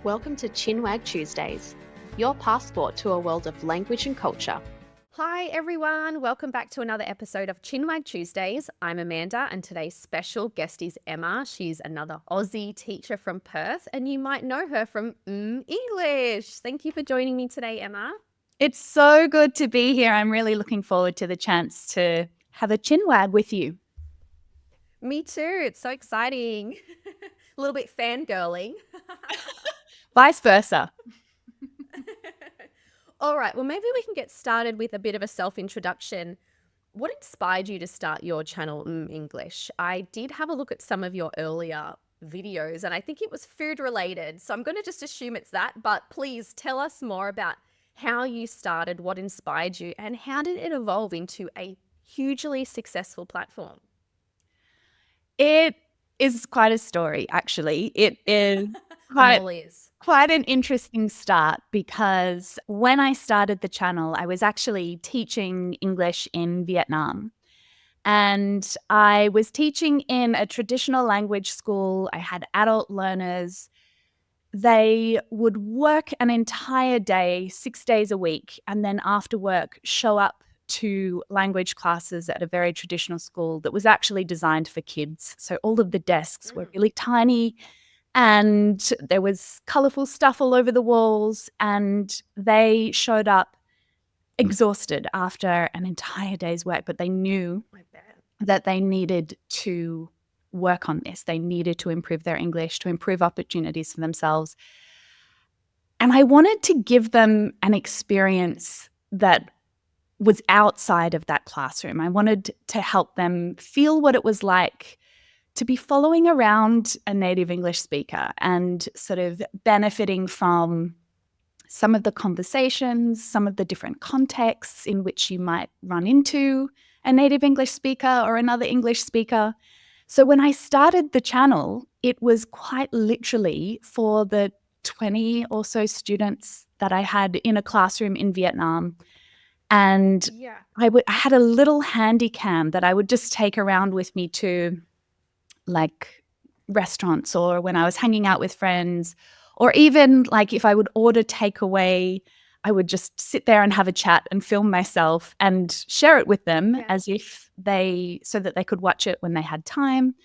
Welcome to Chinwag Tuesdays, your passport to a world of language and culture. Hi everyone, welcome back to another episode of Chinwag Tuesdays. I'm Amanda and today's special guest is Emma. She's another Aussie teacher from Perth and you might know her from English. Thank you for joining me today, Emma. It's so good to be here. I'm really looking forward to the chance to have a chinwag with you. Me too, it's so exciting. A little bit fangirling. Vice versa. All right, well, maybe we can get started with a bit of a self-introduction. What inspired you to start your channel, English? I did have a look at some of your earlier videos and I think it was food related. So I'm going to just assume it's that, but please tell us more about how you started, what inspired you, and how did it evolve into a hugely successful platform? It is quite a story, actually. It is I'm all ears. quite an interesting start because when I started the channel, I was actually teaching English in Vietnam. And I was teaching in a traditional language school. I had adult learners. They would work an entire day, 6 days a week, and then after work show up to language classes at a very traditional school that was actually designed for kids. So all of the desks were really tiny and there was colorful stuff all over the walls, and they showed up exhausted after an entire day's work, but they knew that they needed to work on this. They needed to improve their English, to improve opportunities for themselves. And I wanted to give them an experience that was outside of that classroom. I wanted to help them feel what it was like to be following around a native English speaker and sort of benefiting from some of the conversations, some of the different contexts in which you might run into a native English speaker or another English speaker. So when I started the channel, it was quite literally for the 20 or so students that I had in a classroom in Vietnam. And I had a little handy cam that I would just take around with me to like restaurants or when I was hanging out with friends, or even like if I would order takeaway, I would just sit there and have a chat and film myself and share it with them as if so that they could watch it when they had time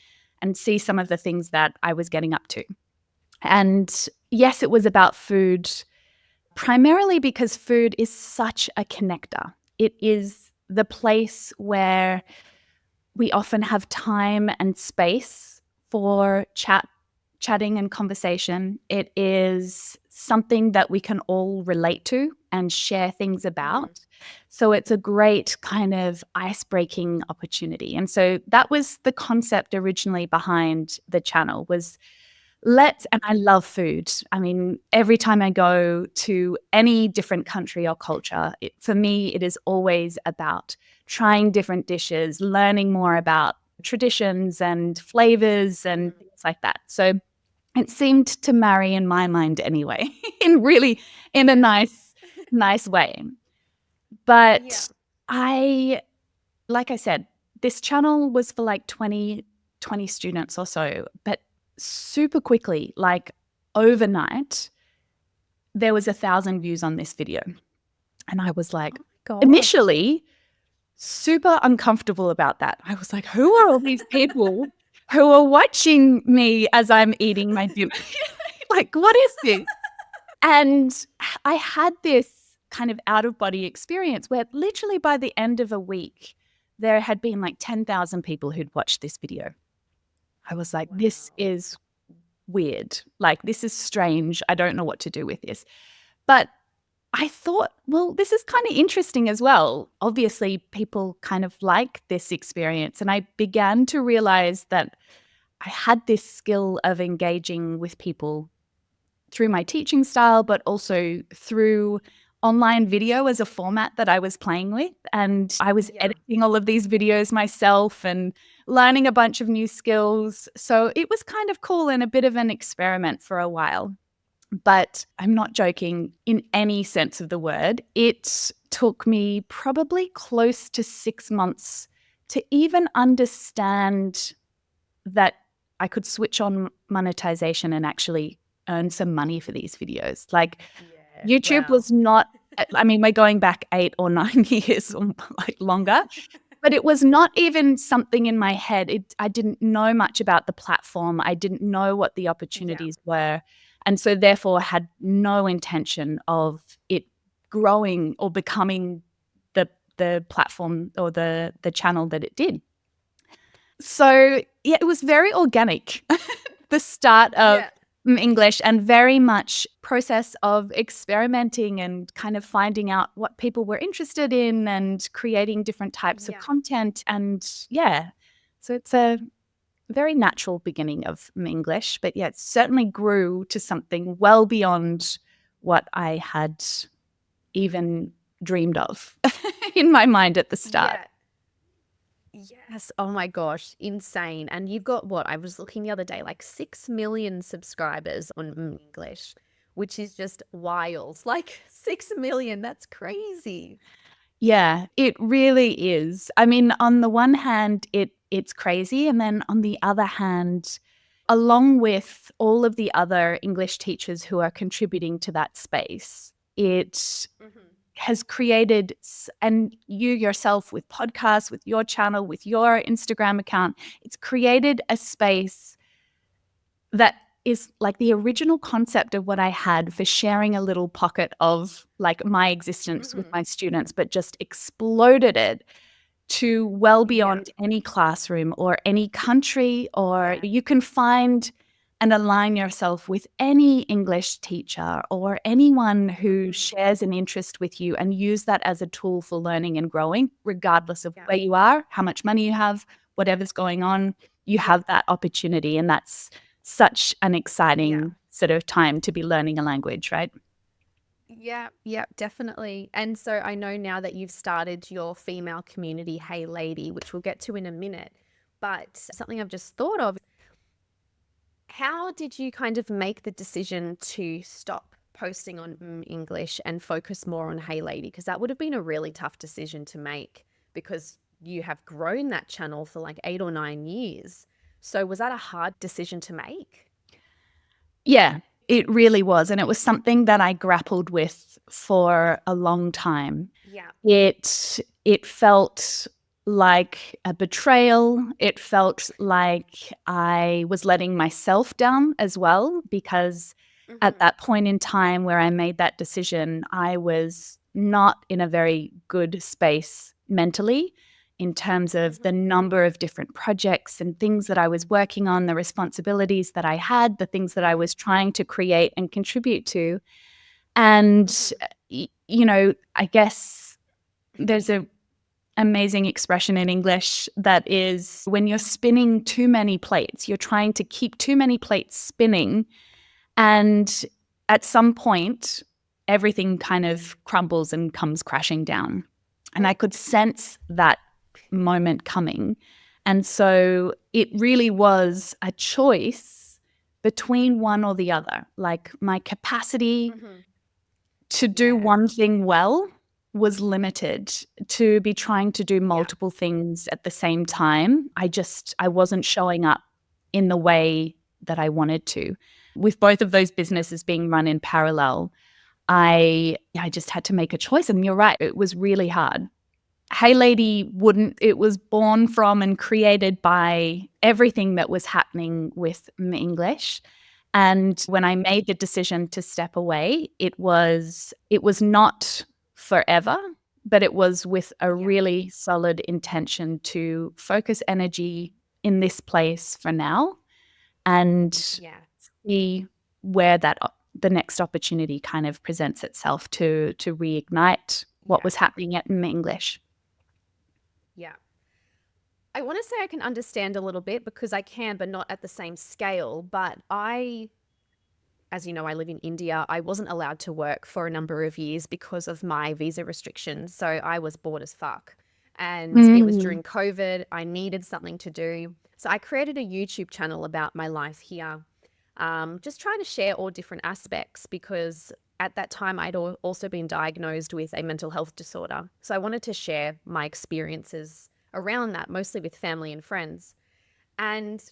and see some of the things that I was getting up to. And yes, it was about food, primarily because food is such a connector. It is the place where we often have time and space for chatting and conversation. It is something that we can all relate to and share things about. So it's a great kind of ice-breaking opportunity. And so that was the concept originally behind the channel was and I love food. I mean, every time I go to any different country or culture, for me, it is always about trying different dishes, learning more about traditions and flavors and things like that. So it seemed to marry in my mind anyway, in a nice way. But like I said, this channel was for like 20 students or so, but super quickly, like overnight, there was 1,000 views on this video. And I was like, initially, super uncomfortable about that. I was like, who are all these people who are watching me as I'm eating my dinner? Like, what is this? And I had this kind of out-of-body experience where literally by the end of a week, there had been like 10,000 people who'd watched this video. I was like, this is weird. Like, this is strange. I don't know what to do with this. But I thought, well, this is kind of interesting as well. Obviously, people kind of like this experience. And I began to realize that I had this skill of engaging with people through my teaching style, but also through online video as a format that I was playing with. And I was editing all of these videos myself and learning a bunch of new skills. So it was kind of cool and a bit of an experiment for a while. But I'm not joking in any sense of the word. It took me probably close to 6 months to even understand that I could switch on monetization and actually earn some money for these videos. Like Yeah. YouTube Wow. was not, I mean, we're going back 8 or 9 years or like longer, but it was not even something in my head. I didn't know much about the platform. I didn't know what the Yeah. opportunities were. And so therefore had no intention of it growing or becoming the platform or the channel that it did. So yeah, it was very organic, the start of Yeah. English, and very much process of experimenting and kind of finding out what people were interested in and creating different types of Yeah. content. And yeah, so it's a very natural beginning of English, but yeah, it certainly grew to something well beyond what I had even dreamed of in my mind at the start. Yeah. Yes. Oh my gosh. Insane. And you've got what? I was looking the other day, like 6 million subscribers on English, which is just wild. Like 6 million. That's crazy. Yeah, it really is. I mean, on the one hand, it's crazy, and then on the other hand, along with all of the other English teachers who are contributing to that space, it has created, and you yourself with podcasts, with your channel, with your Instagram account, it's created a space that is like the original concept of what I had for sharing a little pocket of like my existence with my students, but just exploded it to well Yeah. beyond any classroom or any country, or Yeah. you can find and align yourself with any English teacher or anyone who shares an interest with you and use that as a tool for learning and growing, regardless of Yeah. where you are, how much money you have, whatever's going on, you have that opportunity. And that's such an Yeah. exciting sort of time to be learning a language, right? Yeah, yeah, definitely. And so I know now that you've started your female community, Hey Lady, which we'll get to in a minute, but something I've just thought of, how did you kind of make the decision to stop posting on English and focus more on Hey Lady? Because that would have been a really tough decision to make because you have grown that channel for like 8 or 9 years. So was that a hard decision to make? Yeah, it really was. And it was something that I grappled with for a long time. Yeah. It felt like a betrayal. It felt like I was letting myself down as well, because at that point in time where I made that decision, I was not in a very good space mentally in terms of the number of different projects and things that I was working on, the responsibilities that I had, the things that I was trying to create and contribute to. And, you know, I guess there's a amazing expression in English that is, when you're spinning too many plates, you're trying to keep too many plates spinning, and at some point everything kind of crumbles and comes crashing down. And I could sense that moment coming. And so it really was a choice between one or the other. Like my capacity to do Yeah. one thing well was limited. To be trying to do multiple things at the same time, I wasn't showing up in the way that I wanted to. With both of those businesses being run in parallel, I just had to make a choice. And you're right, it was really hard. Hey Lady it was born from and created by everything that was happening with English. And when I made the decision to step away, it was not forever, but it was with a really solid intention to focus energy in this place for now and Yeah. see where the next opportunity kind of presents itself to reignite what was happening at English. Yeah. I want to say I can understand a little bit because I can, but not at the same scale. But as you know, I live in India. I wasn't allowed to work for a number of years because of my visa restrictions. So I was bored as fuck. And it was during COVID. I needed something to do. So I created a YouTube channel about my life here, just trying to share all different aspects because at that time I'd also been diagnosed with a mental health disorder. So I wanted to share my experiences around that, mostly with family and friends. And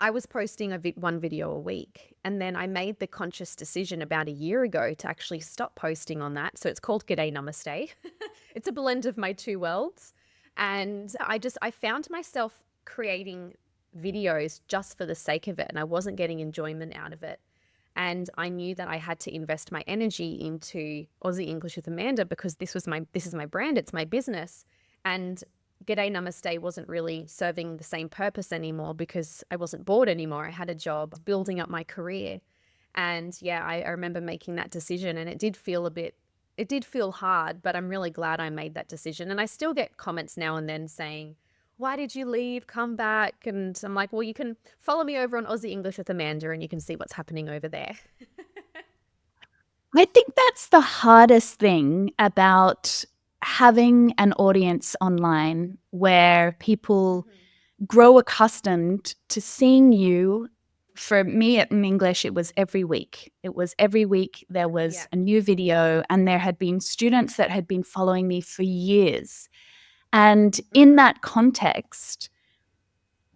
I was posting one video a week, and then I made the conscious decision about a year ago to actually stop posting on that. So it's called G'day Namaste. It's a blend of my two worlds. And I found myself creating videos just for the sake of it, and I wasn't getting enjoyment out of it. And I knew that I had to invest my energy into Aussie English with Amanda because this is my brand, it's my business. And G'day Namaste wasn't really serving the same purpose anymore because I wasn't bored anymore. I had a job building up my career. And yeah, I remember making that decision, and it did feel hard, but I'm really glad I made that decision. And I still get comments now and then saying, why did you leave? Come back. And I'm like, well, you can follow me over on Aussie English with Amanda and you can see what's happening over there. I think that's the hardest thing about having an audience online where people grow accustomed to seeing you. For me at English, it was every week. It was every week there was a new video, and there had been students that had been following me for years. And in that context,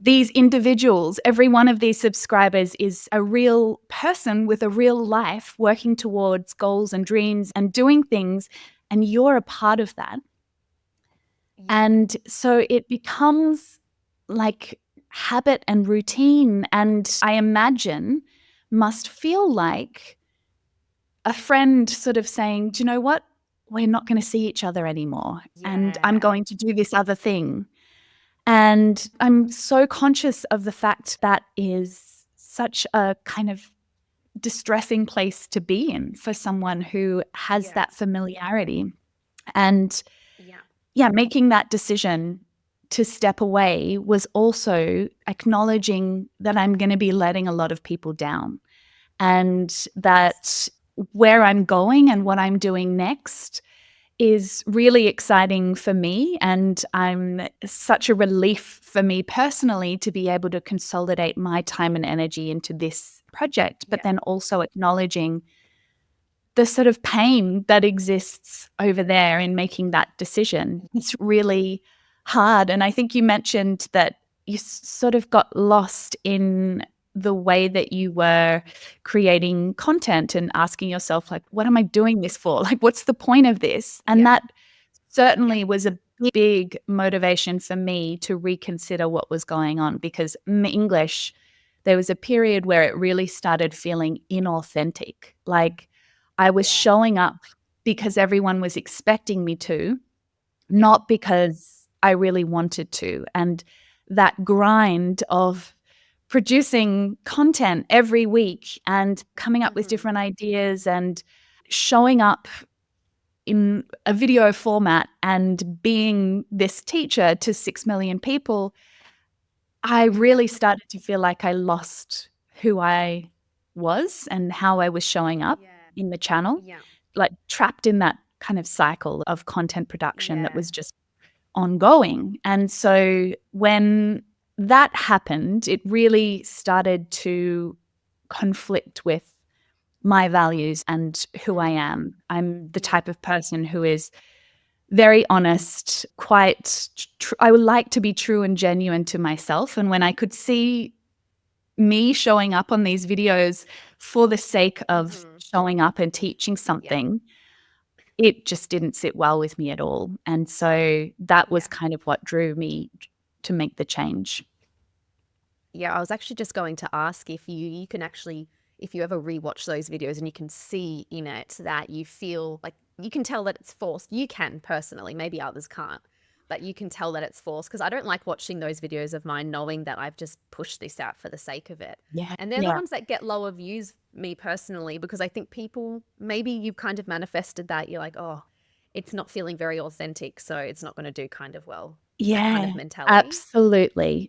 these individuals, every one of these subscribers is a real person with a real life working towards goals and dreams and doing things, and you're a part of that. And so it becomes like habit and routine, and I imagine must feel like a friend sort of saying, do you know what? We're not going to see each other anymore, and I'm going to do this other thing. And I'm so conscious of the fact that is such a kind of distressing place to be in for someone who has that familiarity. And making that decision to step away was also acknowledging that I'm going to be letting a lot of people down, and that where I'm going and what I'm doing next is really exciting for me, and I'm such a relief for me personally to be able to consolidate my time and energy into this project, but then also acknowledging the sort of pain that exists over there in making that decision. It's really hard. And I think you mentioned that you sort of got lost in the way that you were creating content and asking yourself, like, what am I doing this for? Like, what's the point of this? And that certainly was a big motivation for me to reconsider what was going on, because English, there was a period where it really started feeling inauthentic. Like I was showing up because everyone was expecting me to, not because I really wanted to. And that grind of producing content every week and coming up with different ideas and showing up in a video format and being this teacher to 6 million people, I really started to feel like I lost who I was and how I was showing up in the channel, like trapped in that kind of cycle of content production that was just ongoing. And so when that happened, it really started to conflict with my values and who I am. I'm the type of person who is very honest, I would like to be true and genuine to myself. And when I could see me showing up on these videos for the sake of showing up and teaching something, it just didn't sit well with me at all. And so that was kind of what drew me to make the change. Yeah, I was actually just going to ask if you can actually, if you ever rewatch those videos and you can see in it that you feel like you can tell that it's forced. You can personally, maybe others can't, but you can tell that it's forced, because I don't like watching those videos of mine knowing that I've just pushed this out for the sake of it. Yeah. And they're the ones that get lower views, me personally, because I think people, maybe you've kind of manifested that. You're like, oh, it's not feeling very authentic, so it's not going to do kind of well. Yeah, that kind of mentality.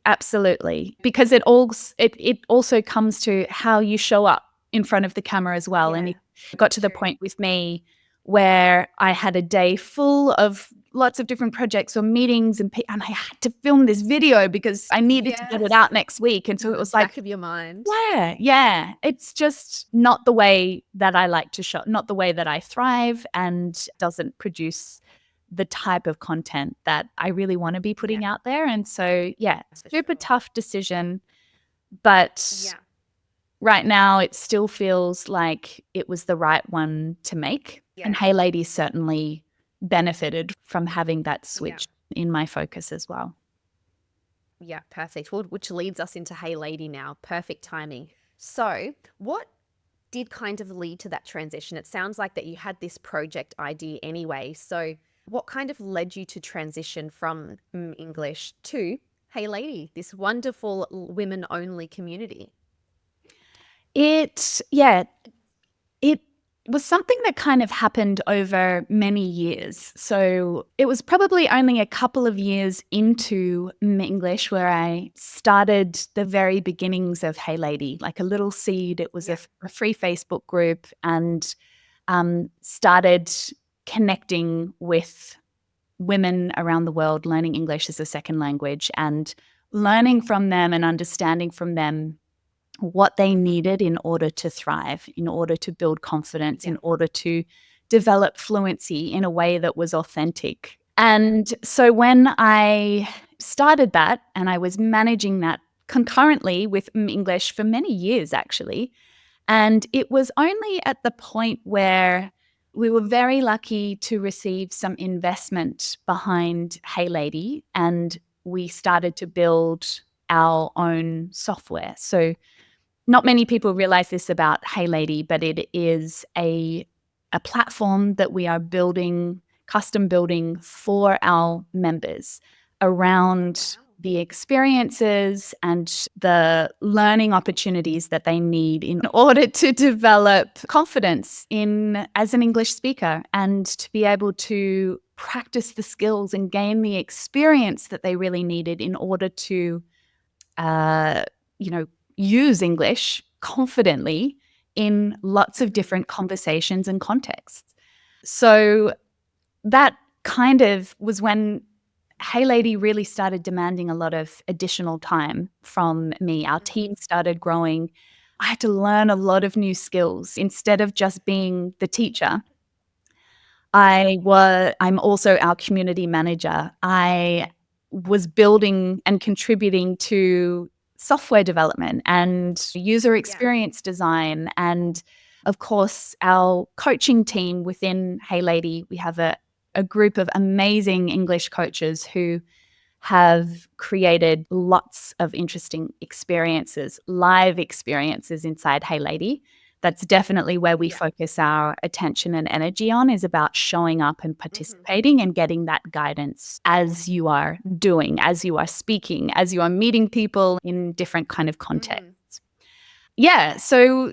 absolutely. Because it also comes to how you show up in front of the camera as well. And it got to the point with me where I had a day full of lots of different projects or meetings, and I had to film this video because I needed to get it out next week. And so it was like, back of your mind. Yeah. It's just not the way that I like to show, not the way that I thrive, and doesn't produce the type of content that I really want to be putting out there. And so, super tough decision. But Yeah. right now it still feels like it was the right one to make. And Yeah. Hey Lady certainly benefited from having that Yeah. switch in my focus as well. Yeah, perfect. Well, which leads us into Hey Lady now. Perfect timing. So, what did kind of lead to that transition? It sounds like that you had this project idea anyway. So, what kind of led you to transition from English to Hey Lady, this wonderful women only community? Yeah, it was something that kind of happened over many years. So it was probably only a couple of years into English where I started the very beginnings of Hey Lady, like a little seed. It was Yeah. a free Facebook group, and started connecting with women around the world learning English as a second language and learning from them and understanding from them what they needed in order to thrive, in order to build confidence, Yeah. in order to develop fluency in a way that was authentic. And so when I started that, and I was managing that concurrently with English for many years, actually, and it was only at the point where we were very lucky to receive some investment behind Hey Lady, and we started to build our own software. So not many people realize this about Hey Lady, but it is a platform that we are building, custom building for our members around the experiences and the learning opportunities that they need in order to develop confidence in as an English speaker and to be able to practice the skills and gain the experience that they really needed in order to uh, you know, use English confidently in lots of different conversations and contexts. So that kind of was when Hey Lady really started demanding a lot of additional time from me. Our team started growing. I had to learn a lot of new skills. Instead of just being the teacher, I'm also our community manager. I was building and contributing to software development and user experience design. And of course, our coaching team within Hey Lady, we have a group of amazing English coaches who have created lots of interesting experiences, live experiences inside Hey Lady. That's definitely where we focus our attention and energy on, is about showing up and participating and getting that guidance as you are doing, as you are speaking, as you are meeting people in different kind of contexts. Yeah, so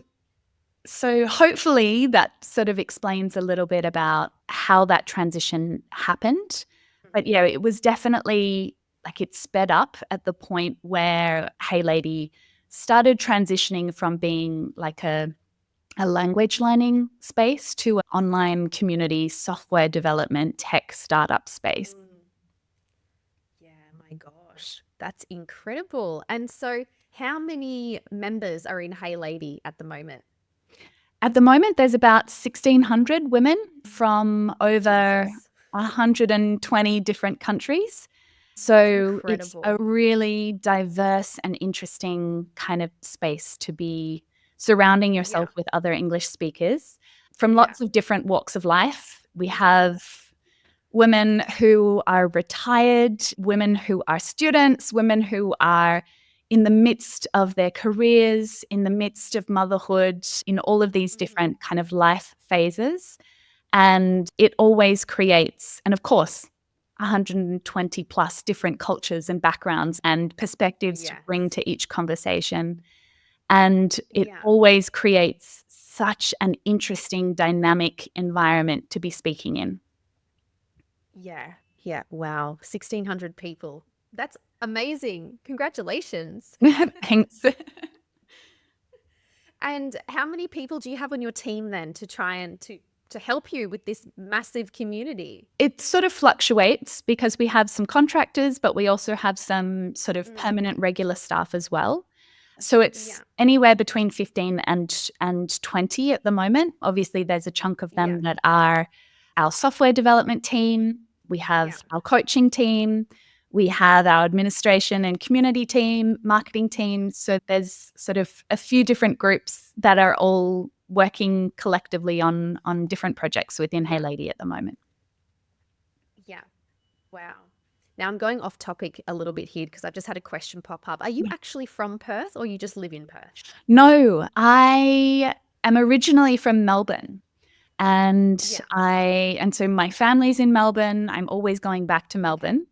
hopefully that sort of explains a little bit about how that transition happened. But yeah, it was definitely like it sped up at the point where Hey Lady started transitioning from being like a language learning space to an online community software development tech startup space. Yeah, my gosh, that's incredible. And so, how many members are in Hey Lady at the moment? At the moment, there's about 1,600 women from over Jesus. 120 different countries. So it's a Incredible. really diverse and interesting kind of space to be surrounding yourself with other English speakers from lots of different walks of life. We have women who are retired, women who are students, women who are in the midst of their careers, in the midst of motherhood, in all of these different kind of life phases. And it always creates, and of course, 120 plus different cultures and backgrounds and perspectives to bring to each conversation. And it always creates such an interesting, dynamic environment to be speaking in. Yeah. Yeah. Wow. 1,600 people. That's amazing. Congratulations. Thanks. And how many people do you have on your team then to try and to help you with this massive community? It sort of fluctuates because we have some contractors, but we also have some sort of permanent regular staff as well. So it's anywhere between 15 and 20 at the moment. Obviously, there's a chunk of them that are our software development team. We have our coaching team. We have our administration and community team, marketing team. So there's sort of a few different groups that are all working collectively on different projects within Hey Lady at the moment. Yeah. Wow. Now I'm going off topic a little bit here because I've just had a question pop up. Are you actually from Perth or you just live in Perth? No, I am originally from Melbourne. And so my family's in Melbourne. I'm always going back to Melbourne.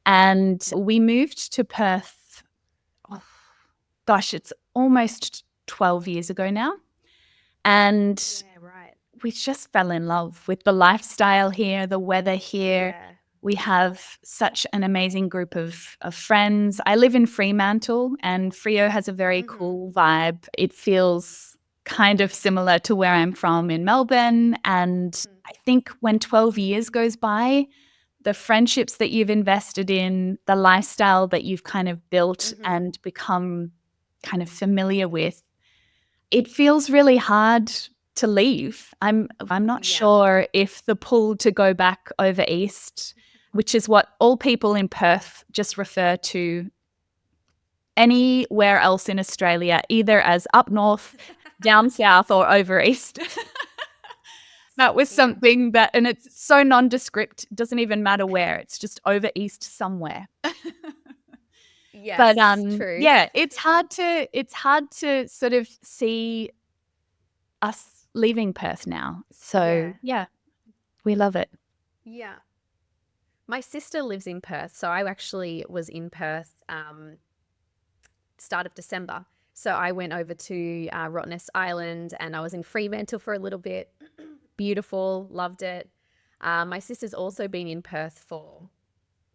And we moved to Perth, it's almost 12 years ago now. And we just fell in love with the lifestyle here, the weather here. Yeah. We have such an amazing group of friends. I live in Fremantle, and Freo has a very cool vibe. It feels kind of similar to where I'm from in Melbourne. And I think when 12 years goes by, the friendships that you've invested in, the lifestyle that you've kind of built and become kind of familiar with, it feels really hard to leave. I'm not sure if the pull to go back over east, which is what all people in Perth just refer to anywhere else in Australia, either as up north, down south, or over east. That was something that, and it's so nondescript, it doesn't even matter where, it's just over east somewhere. Yes, But true. yeah, it's hard to sort of see us leaving Perth now. So yeah, we love it. Yeah. My sister lives in Perth, so I actually was in Perth start of December. So I went over to Rottnest Island and I was in Fremantle for a little bit. Beautiful, loved it. My sister's also been in Perth for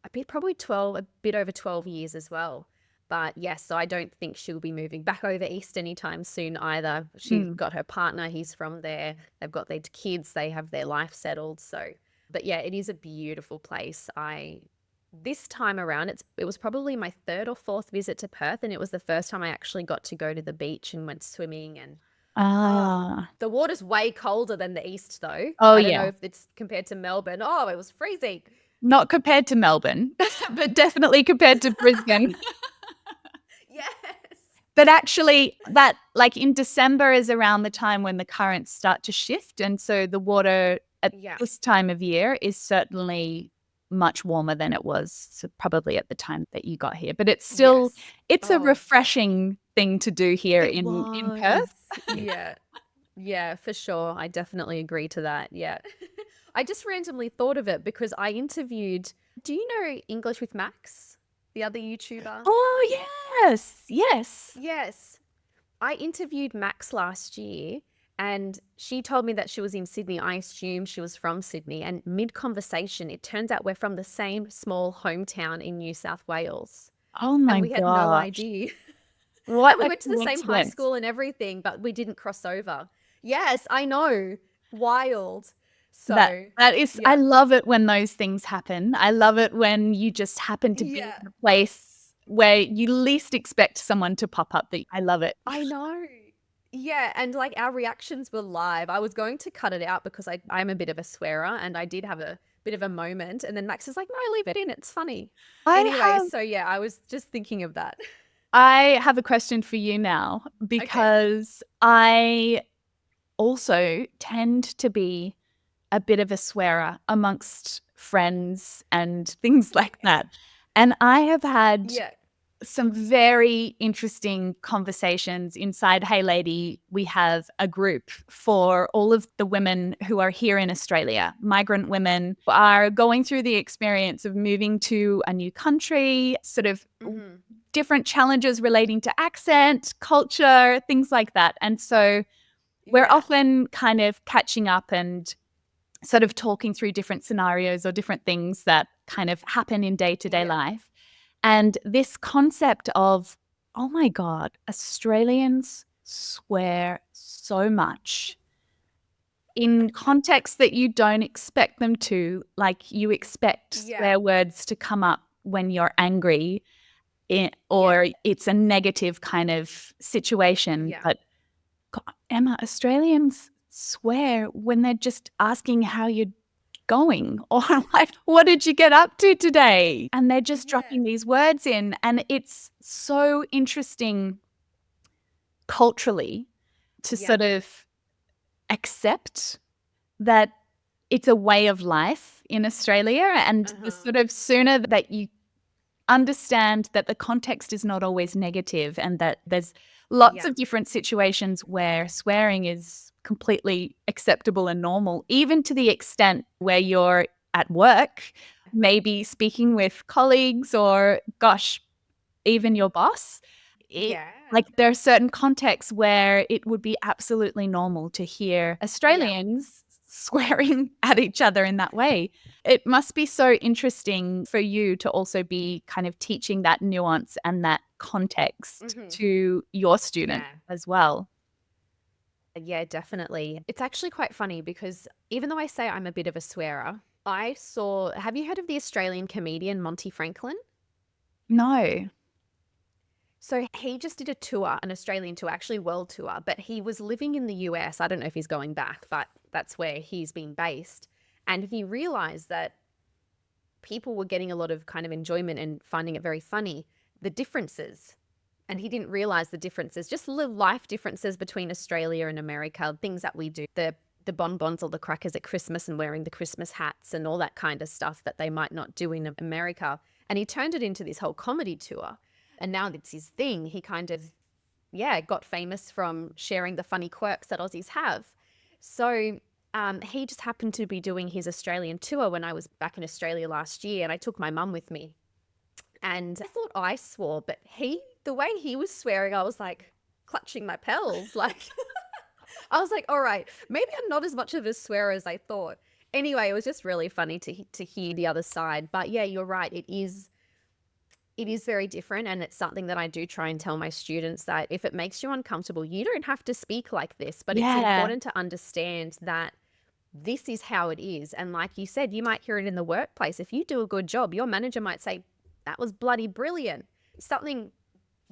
a bit over 12 years as well. But yes, so I don't think she'll be moving back over east anytime soon either. She's got her partner, he's from there. They've got their kids, they have their life settled. So, but yeah, it is a beautiful place. This time around, it was probably my third or fourth visit to Perth, and it was the first time I actually got to go to the beach and went swimming. And the water's way colder than the east, though. Oh, I don't know if it's compared to Melbourne. Oh, it was freezing. Not compared to Melbourne, but definitely compared to Brisbane. Yes. But actually, that like in December is around the time when the currents start to shift, and so the water at this time of year is certainly much warmer than it was probably at the time that you got here. But it's still it's a refreshing thing to do here in Perth. Yeah, for sure. I definitely agree to that. Yeah. I just randomly thought of it because I interviewed, do you know English with Max, the other YouTuber? Oh, yes. I interviewed Max last year and she told me that she was in Sydney. I assumed she was from Sydney, and mid-conversation, it turns out we're from the same small hometown in New South Wales. Oh my And we had no idea. What And we went to the same high school and everything, but we didn't cross over. Yes, I know. Wild. So that is, I love it when those things happen. I love it when you just happen to be in a place where you least expect someone to pop up. I love it. I know. Yeah, and like our reactions were live. I was going to cut it out because I'm a bit of a swearer and I did have a bit of a moment. And then Max is like, no, leave it in. It's funny. So yeah, I was just thinking of that. I have a question for you now because I also tend to be a bit of a swearer amongst friends and things like that. And I have had some very interesting conversations inside Hey Lady. We have a group for all of the women who are here in Australia. Migrant women who are going through the experience of moving to a new country, sort of different challenges relating to accent, culture, things like that. And so we're often kind of catching up and sort of talking through different scenarios or different things that kind of happen in day-to-day life. And this concept of, oh my God, Australians swear so much in contexts that you don't expect them to, like you expect swear words to come up when you're angry or it's a negative kind of situation. But God, Emma, Australians swear when they're just asking how you're going? Or like, what did you get up to today? And they're just dropping these words in. And it's so interesting culturally to sort of accept that it's a way of life in Australia. And the sort of sooner that you understand that the context is not always negative and that there's lots of different situations where swearing is completely acceptable and normal, even to the extent where you're at work, maybe speaking with colleagues or, gosh, even your boss. Like there are certain contexts where it would be absolutely normal to hear Australians swearing at each other in that way. It must be so interesting for you to also be kind of teaching that nuance and that context to your student as well. Yeah, definitely. It's actually quite funny because even though I say I'm a bit of a swearer, have you heard of the Australian comedian Monty Franklin? No. So he just did a tour, an Australian tour, actually world tour, but he was living in the US. I don't know if he's going back, but that's where he's been based. And he realized that people were getting a lot of kind of enjoyment and finding it very funny, the differences. And he didn't realize the differences, just little life differences between Australia and America, things that we do, the bonbons or the crackers at Christmas and wearing the Christmas hats and all that kind of stuff that they might not do in America. And he turned it into this whole comedy tour. And now it's his thing. He kind of, got famous from sharing the funny quirks that Aussies have. So he just happened to be doing his Australian tour when I was back in Australia last year, and I took my mum with me. And I thought I swore, but the way he was swearing, I was like clutching my pearls. Like, I was like, all right, maybe I'm not as much of a swearer as I thought. Anyway, it was just really funny to hear the other side. But yeah, you're right. It is very different, and it's something that I do try and tell my students that if it makes you uncomfortable, you don't have to speak like this, but it's important to understand that this is how it is. And like you said, you might hear it in the workplace. If you do a good job, your manager might say, that was bloody brilliant. Something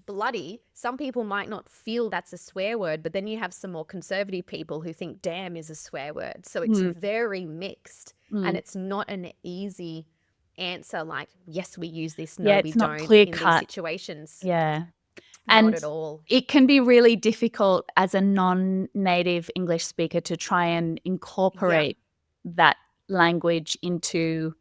bloody, some people might not feel that's a swear word, but then you have some more conservative people who think damn is a swear word. So it's very mixed, and it's not an easy answer like, yes, we use this, no, we it's not don't clear in cut. these situations. Yeah. Not And at all. it can be really difficult as a non-native English speaker to try and incorporate that language into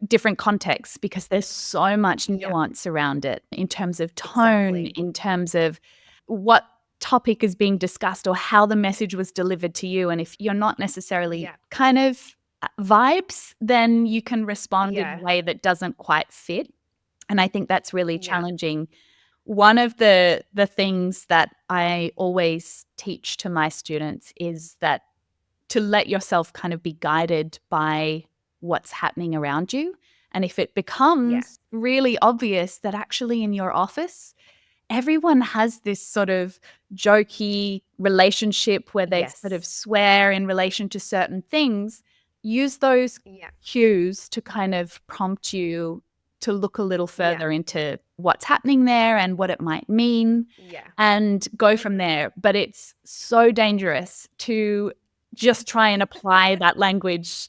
different contexts because there's so much nuance around it in terms of tone, in terms of what topic is being discussed or how the message was delivered to you. And if you're not necessarily kind of vibes, then you can respond in a way that doesn't quite fit. And I think that's really challenging. One of the things that I always teach to my students is that to let yourself kind of be guided by what's happening around you. And if it becomes really obvious that actually in your office, everyone has this sort of jokey relationship where they sort of swear in relation to certain things, use those cues to kind of prompt you to look a little further into what's happening there and what it might mean and go from there. But it's so dangerous to just try and apply that language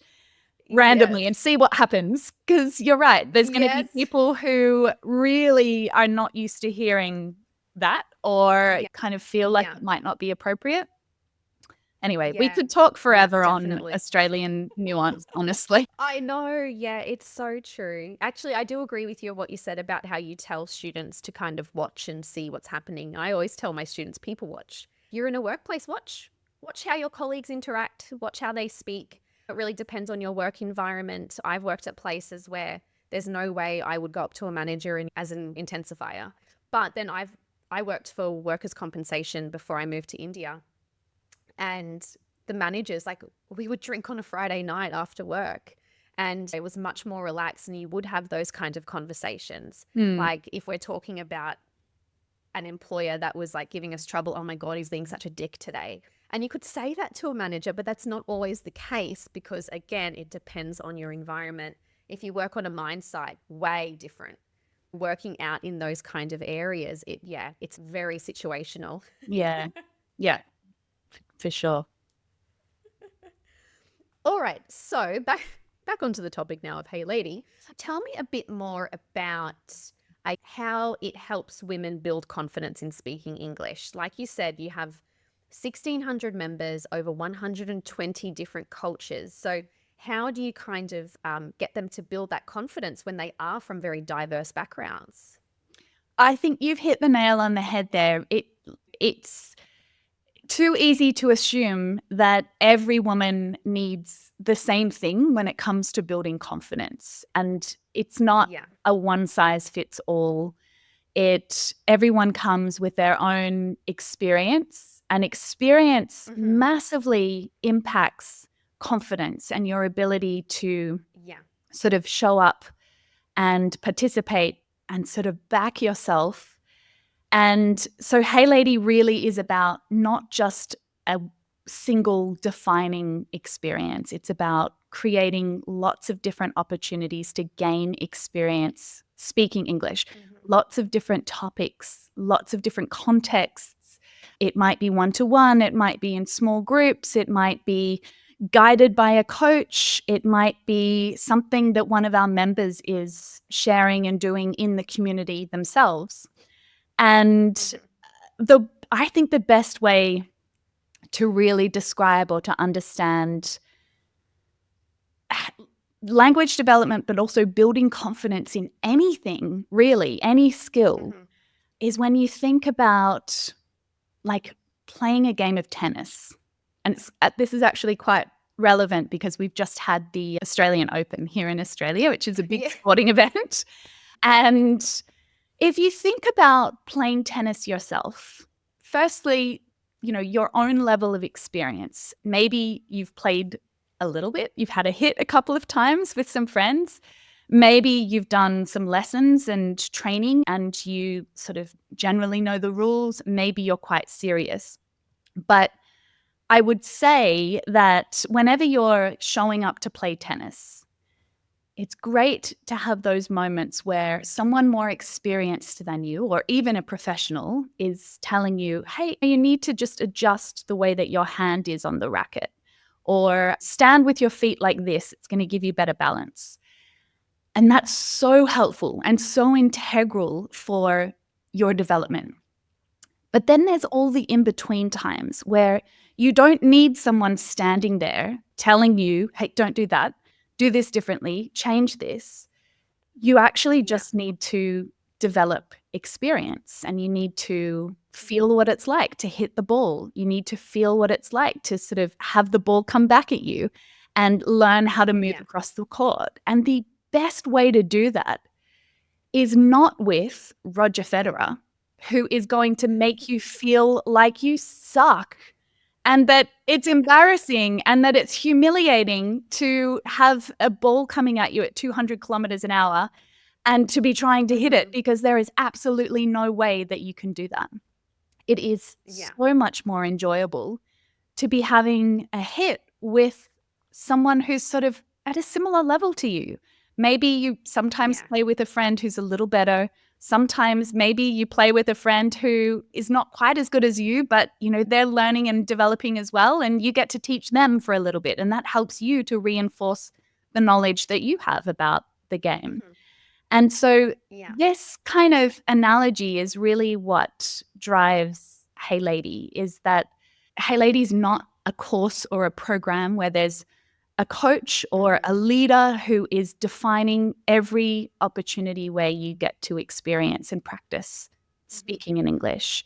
randomly and see what happens, because you're right, there's going to be people who really are not used to hearing that or kind of feel like it might not be appropriate. Anyway, we could talk forever on Australian nuance, honestly. I know, it's so true. Actually, I do agree with you on what you said about how you tell students to kind of watch and see what's happening. I always tell my students, people watch. You're in a workplace, watch how your colleagues interact, watch how they speak. It really depends on your work environment. I've worked at places where there's no way I would go up to a manager as an intensifier. But then I worked for workers' compensation before I moved to India. And the managers, like, we would drink on a Friday night after work, and it was much more relaxed, and you would have those kind of conversations. Like if we're talking about an employer that was like giving us trouble, oh my God, he's being such a dick today. And you could say that to a manager, but that's not always the case because, again, it depends on your environment. If you work on a mine site, way different. Working out in those kind of areas, it's very situational. Yeah, for sure. All right, so back onto the topic now of Hey Lady. Tell me a bit more about how it helps women build confidence in speaking English. Like you said, you have 1,600 members, over 120 different cultures. So how do you kind of get them to build that confidence when they are from very diverse backgrounds? I think you've hit the nail on the head there. It's too easy to assume that every woman needs the same thing when it comes to building confidence. And it's not Yeah. a one size fits all. Everyone comes with their own experience, and experience massively impacts confidence and your ability to Yeah. sort of show up and participate and sort of back yourself. And so Hey Lady really is about not just a single defining experience. It's about creating lots of different opportunities to gain experience speaking English, lots of different topics, lots of different contexts. It might be one-to-one, it might be in small groups, it might be guided by a coach, it might be something that one of our members is sharing and doing in the community themselves. And I think the best way to really describe or to understand language development, but also building confidence in anything, really, any skill, is when you think about like playing a game of tennis. And this is actually quite relevant because we've just had the Australian Open here in Australia, which is a big sporting event. And if you think about playing tennis yourself, firstly, your own level of experience. Maybe you've played a little bit, you've had a hit a couple of times with some friends. Maybe you've done some lessons and training and you sort of generally know the rules. Maybe you're quite serious. But I would say that whenever you're showing up to play tennis, it's great to have those moments where someone more experienced than you, or even a professional, is telling you, hey, you need to just adjust the way that your hand is on the racket, or stand with your feet like this. It's going to give you better balance. And that's so helpful and so integral for your development. But then there's all the in-between times where you don't need someone standing there telling you, hey, don't do that. Do this differently, change this. You actually just need to develop experience, and you need to feel what it's like to hit the ball. You need to feel what it's like to sort of have the ball come back at you and learn how to move across the court. And the best way to do that is not with Roger Federer, who is going to make you feel like you suck and that it's embarrassing and that it's humiliating to have a ball coming at you at 200 kilometers an hour and to be trying to hit it, because there is absolutely no way that you can do that. It is so much more enjoyable to be having a hit with someone who's sort of at a similar level to you. Maybe you sometimes play with a friend who's a little better. Sometimes maybe you play with a friend who is not quite as good as you, but they're learning and developing as well, and you get to teach them for a little bit, and that helps you to reinforce the knowledge that you have about the game. And so this kind of analogy is really what drives Hey Lady, is that Hey Lady is not a course or a program where there's a coach or a leader who is defining every opportunity where you get to experience and practice speaking in English.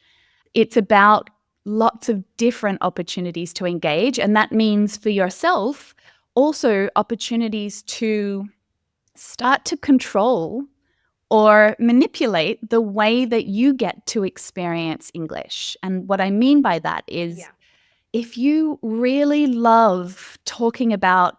It's about lots of different opportunities to engage, and that means for yourself also opportunities to start to control or manipulate the way that you get to experience English. And what I mean by that is if you really love talking about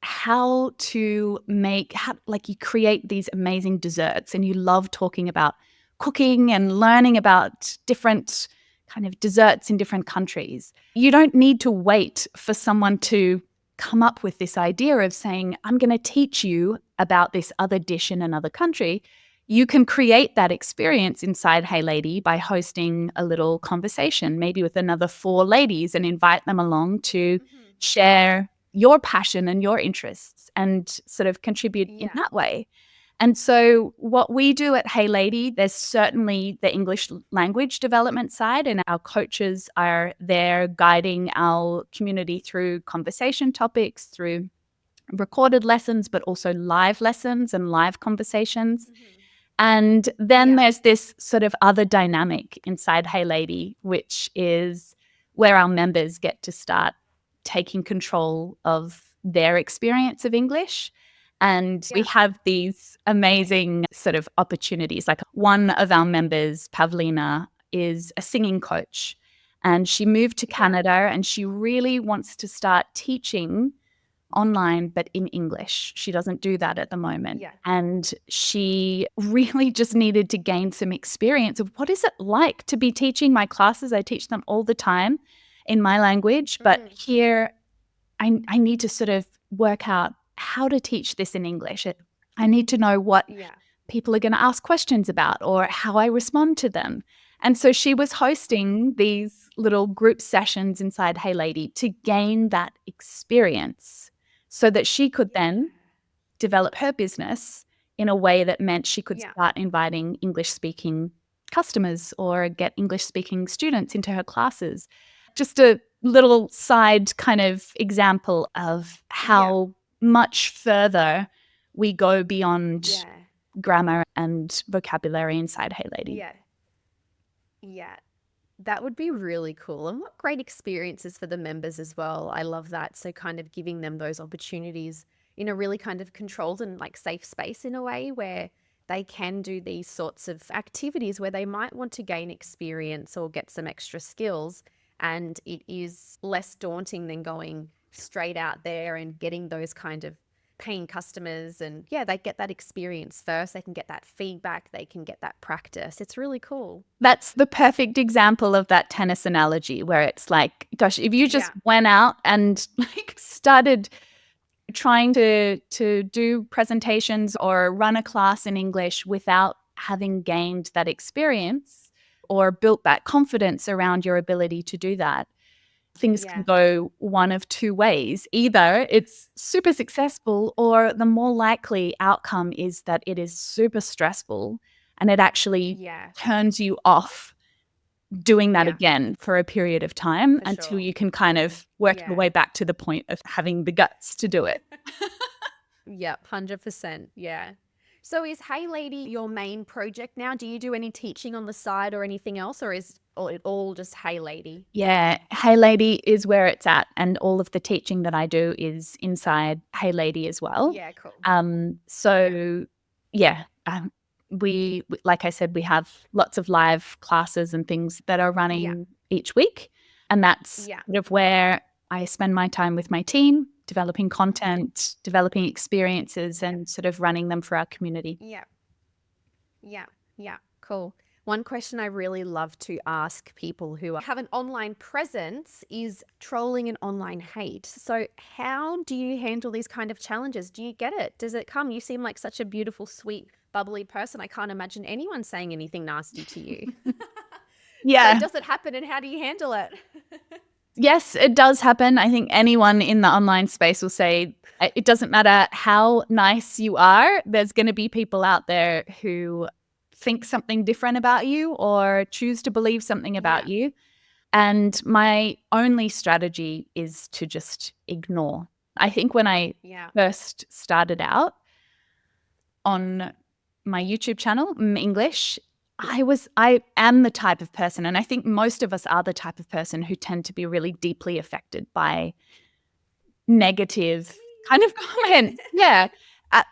how to you create these amazing desserts, and you love talking about cooking and learning about different kind of desserts in different countries, you don't need to wait for someone to come up with this idea of saying, I'm going to teach you about this other dish in another country. You can create that experience inside Hey Lady by hosting a little conversation, maybe with another 4 ladies, and invite them along to share your passion and your interests and sort of contribute in Yeah. that way. And so what we do at Hey Lady, there's certainly the English language development side, and our coaches are there guiding our community through conversation topics, through recorded lessons, but also live lessons and live conversations. And then there's this sort of other dynamic inside Hey Lady, which is where our members get to start taking control of their experience of English. And we have these amazing sort of opportunities. Like one of our members, Pavlina, is a singing coach, and she moved to Canada and she really wants to start teaching online, but in English. She doesn't do that at the moment. Yeah. And she really just needed to gain some experience of what is it like to be teaching my classes. I teach them all the time in my language, but here I need to sort of work out how to teach this in English. I need to know what people are going to ask questions about or how I respond to them. And so she was hosting these little group sessions inside Hey Lady to gain that experience so that she could then develop her business in a way that meant she could start inviting English-speaking customers or get English-speaking students into her classes. Just a little side kind of example of how much further we go beyond grammar and vocabulary inside Hey Lady. Yeah. That would be really cool. And what great experiences for the members as well. I love that. So kind of giving them those opportunities in a really kind of controlled and like safe space in a way where they can do these sorts of activities where they might want to gain experience or get some extra skills. And it is less daunting than going straight out there and getting those kind of paying customers. And they get that experience first. They can get that feedback. They can get that practice. It's really cool. That's the perfect example of that tennis analogy where it's like, gosh, if you just went out and like started trying to do presentations or run a class in English without having gained that experience or built that confidence around your ability to do that, things can go one of two ways. Either it's super successful or the more likely outcome is that it is super stressful and it actually turns you off doing that again for a period of time until you can kind of work your way back to the point of having the guts to do it. Yep, 100%. Yeah. So is Hey Lady your main project now? Do you do any teaching on the side or anything else, or is it all just Hey Lady? Yeah, Hey Lady is where it's at, and all of the teaching that I do is inside Hey Lady as well. Yeah, cool. We, like I said, we have lots of live classes and things that are running each week, and that's sort of where I spend my time with my team, developing content, developing experiences, and sort of running them for our community. Yeah, cool. One question I really love to ask people who have an online presence is trolling and online hate. So how do you handle these kind of challenges? Do you get it? Does it come? You seem like such a beautiful, sweet, bubbly person. I can't imagine anyone saying anything nasty to you. Yeah. So does it happen, and how do you handle it? Yes, it does happen. I think anyone in the online space will say it doesn't matter how nice you are, there's going to be people out there who think something different about you or choose to believe something about you. And my only strategy is to just ignore. I think when I first started out on my YouTube channel, mmmEnglish, I am the type of person, and I think most of us are the type of person who tend to be really deeply affected by negative kind of comments.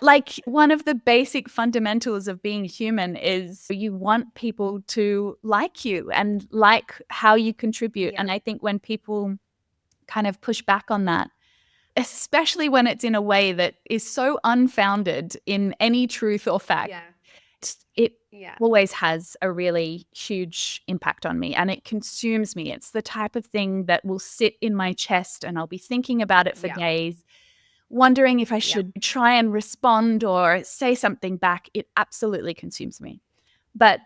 Like one of the basic fundamentals of being human is you want people to like you and like how you contribute. And I think when people kind of push back on that, especially when it's in a way that is so unfounded in any truth or fact, it always has a really huge impact on me, and it consumes me. It's the type of thing that will sit in my chest and I'll be thinking about it for days, wondering if I should try and respond or say something back. It absolutely consumes me. But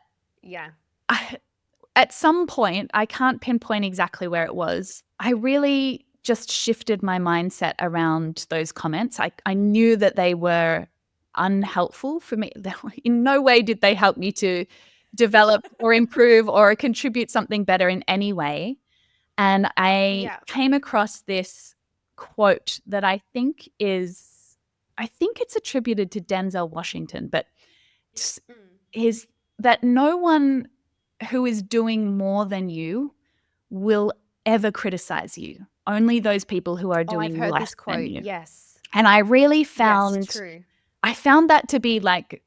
at some point, I can't pinpoint exactly where it was, I really just shifted my mindset around those comments. I knew that they were unhelpful for me. In no way did they help me to develop or improve or contribute something better in any way. And I Yeah. came across this quote that I think it's attributed to Denzel Washington, but it's is that no one who is doing more than you will ever criticize you. Only those people who are Oh, I've doing heard less this than quote. you. Yes. And I really Yes, found true. I found that to be like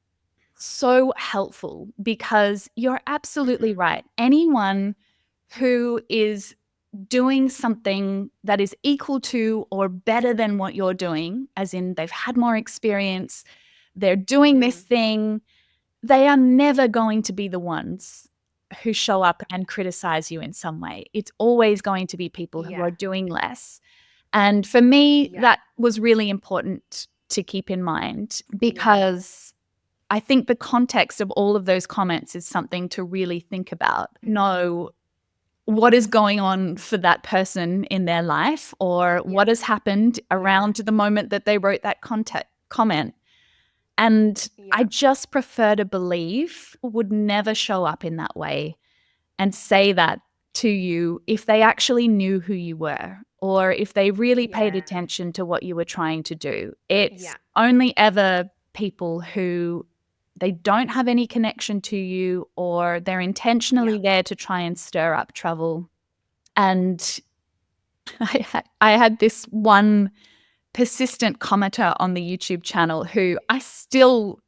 so helpful, because you're absolutely right. Anyone who is doing something that is equal to or better than what you're doing, as in they've had more experience, they're doing this thing, they are never going to be the ones who show up and criticize you in some way. It's always going to be people who are Yeah. doing less. And for me, Yeah. that was really important to keep in mind, because I think the context of all of those comments is something to really think about. Know what is going on for that person in their life, or what has happened around the moment that they wrote that comment. And I just prefer to believe people would never show up in that way and say that to you if they actually knew who you were, or if they really paid attention to what you were trying to do. It's only ever people who they don't have any connection to you, or they're intentionally there to try and stir up trouble. And I had this one persistent commenter on the YouTube channel who I still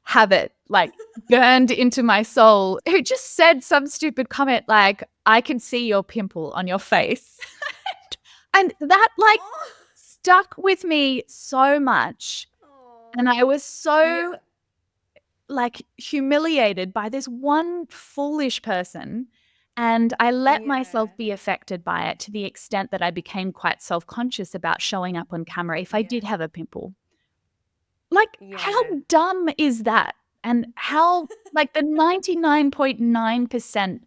have it like burned into my soul, who just said some stupid comment like, "I can see your pimple on your face." And that like stuck with me so much. And I was so like humiliated by this one foolish person. And I let myself be affected by it to the extent that I became quite self-conscious about showing up on camera if I did have a pimple. Like, how dumb is that? And how, like, the 99.9%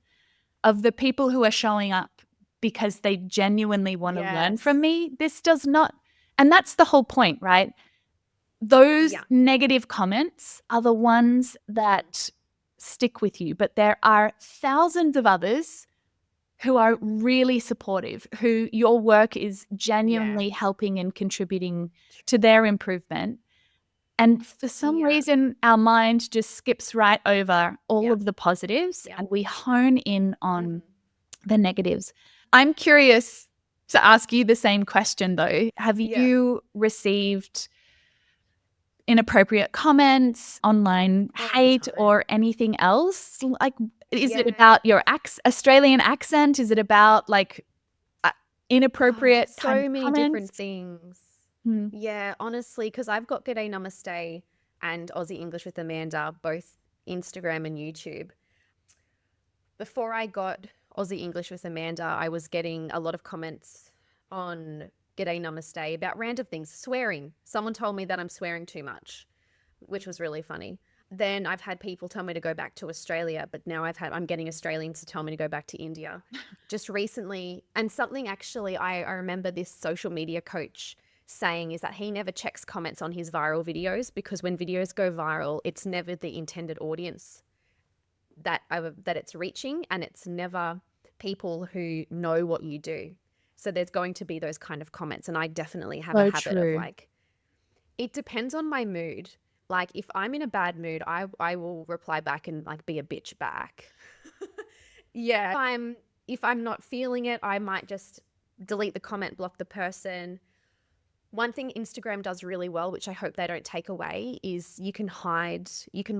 of the people who are showing up because they genuinely want to learn from me, this does not. And that's the whole point, right? Those negative comments are the ones that stick with you. But there are thousands of others who are really supportive, who your work is genuinely helping and contributing to their improvement. And for some reason, our mind just skips right over all of the positives and we hone in on the negatives. I'm curious to ask you the same question, though. Have you received inappropriate comments, online hate, or anything else? Like, is it about your Australian accent? Is it about like inappropriate kind So of many comments? different things. Yeah, honestly, because I've got G'day Namaste and Aussie English with Amanda, both Instagram and YouTube. Before I got Aussie English with Amanda, I was getting a lot of comments on G'day Namaste about random things, swearing. Someone told me that I'm swearing too much, which was really funny. Then I've had people tell me to go back to Australia, but now I'm getting Australians to tell me to go back to India. Just recently, and something actually I remember this social media coach saying is that he never checks comments on his viral videos, because when videos go viral, it's never the intended audience that it's reaching, and it's never people who know what you do. So there's going to be those kind of comments, and I definitely have a habit of like, it depends on my mood. Like if I'm in a bad mood, I will reply back and like be a bitch back. If I'm not feeling it, I might just delete the comment, block the person. One thing Instagram does really well, which I hope they don't take away, is you can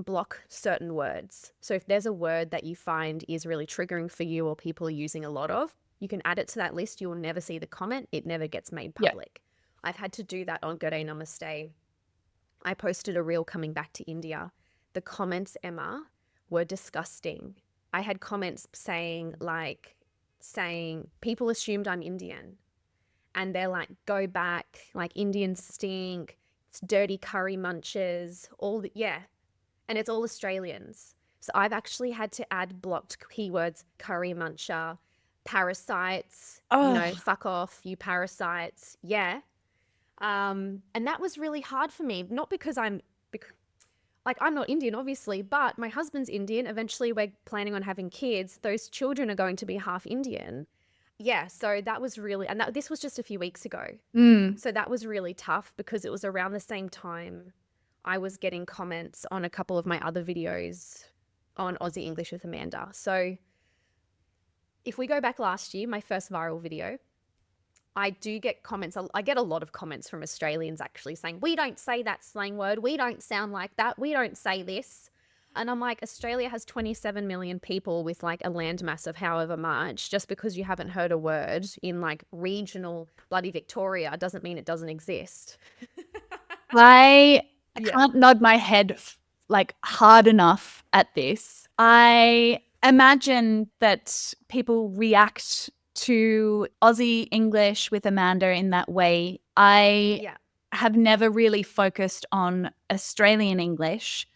block certain words. So if there's a word that you find is really triggering for you or people are using a lot of, you can add it to that list. You will never see the comment. It never gets made public. I've had to do that on G'day Namaste. I posted a reel coming back to India. The comments, Emma, were disgusting. I had comments saying people assumed I'm Indian. And they're like, go back, like Indians stink, it's dirty curry munchers, and it's all Australians. So I've actually had to add blocked keywords, curry muncher, parasites, Oh, fuck off, you parasites. Yeah. And that was really hard for me, not because like I'm not Indian, obviously, but my husband's Indian. Eventually, we're planning on having kids. Those children are going to be half Indian. Yeah, so that was really, and this was just a few weeks ago. mm, So that was really tough because it was around the same time I was getting comments on a couple of my other videos on Aussie English with Amanda. So if we go back last year, my first viral video, I do get comments. I get a lot of comments from Australians actually saying, we don't say that slang word. We don't sound like that. We don't say this. And I'm like, Australia has 27 million people with like a landmass of however much. Just because you haven't heard a word in like regional bloody Victoria doesn't mean it doesn't exist. I Yeah. can't nod my head like hard enough at this. I imagine that people react to Aussie English with Amanda in that way. I Yeah. have never really focused on Australian English,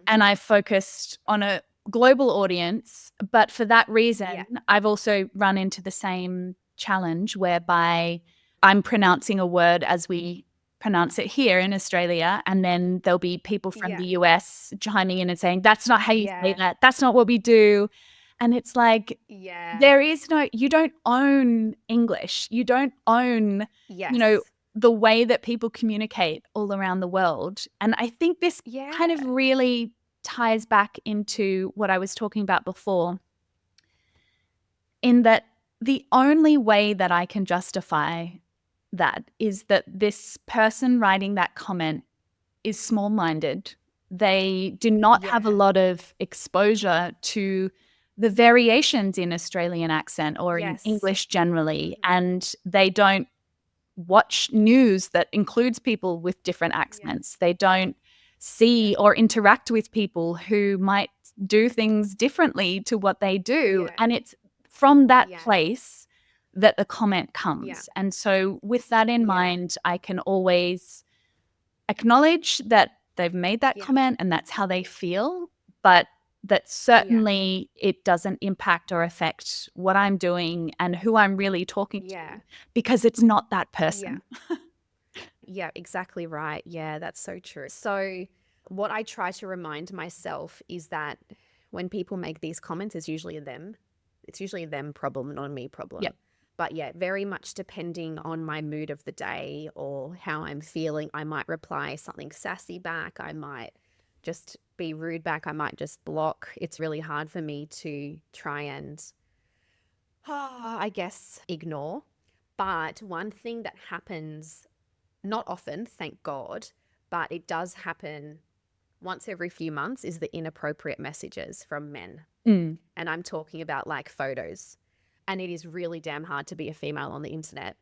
and I focused on a global audience. But for that reason, Yeah. I've also run into the same challenge whereby I'm pronouncing a word as we pronounce it here in Australia, and then there'll be people from Yeah. the US chiming in and saying, that's not how you say Yeah. that. That's not what we do. And it's like, Yeah. there is no, you don't own English. You don't own, Yes. the way that people communicate all around the world. And I think this kind of Yeah. really ties back into what I was talking about before, in that the only way that I can justify that is that this person writing that comment is small-minded. They do not have a Yeah. lot of exposure to the variations in Australian accent or in Yes. English generally, and they don't watch news that includes people with different accents. They don't see or interact with people who might do things differently to what they do. Yeah. And it's from that Yeah. place that the comment Yeah. comes. And so, with that in Yeah. mind, I can always acknowledge that they've made that Yeah. comment and that's how they feel, but that certainly it doesn't impact or affect what I'm doing and who I'm really talking Yeah. to, because it's not that Yeah. person. Yeah, exactly right. Yeah, that's so true. So, what I try to remind myself is that when people make these comments, it's usually them. It's usually a them problem, not a me problem. Yep. But yeah, very much depending on my mood of the day or how I'm feeling, I might reply something sassy back. I might just be rude back. I might just block. It's really hard for me to try and, I guess, ignore. But one thing that happens, not often, thank God, but it does happen once every few months, is the inappropriate messages from men. Mm. And I'm talking about like photos. And it is really damn hard to be a female on the internet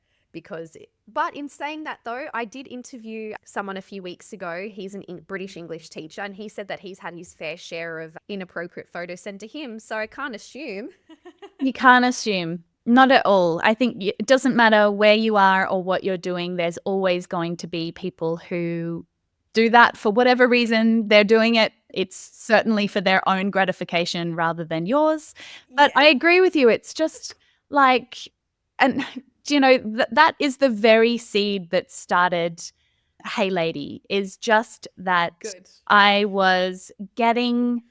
but in saying that though, I did interview someone a few weeks ago. He's a British English teacher, and he said that he's had his fair share of inappropriate photos sent to him. So I can't assume. You can't assume. Not at all. I think it doesn't matter where you are or what you're doing, there's always going to be people who do that for whatever reason they're doing it. It's certainly for their own gratification rather than yours. But I agree with you. It's just like, and that is the very seed that started Hey Lady, is just that Good. I was getting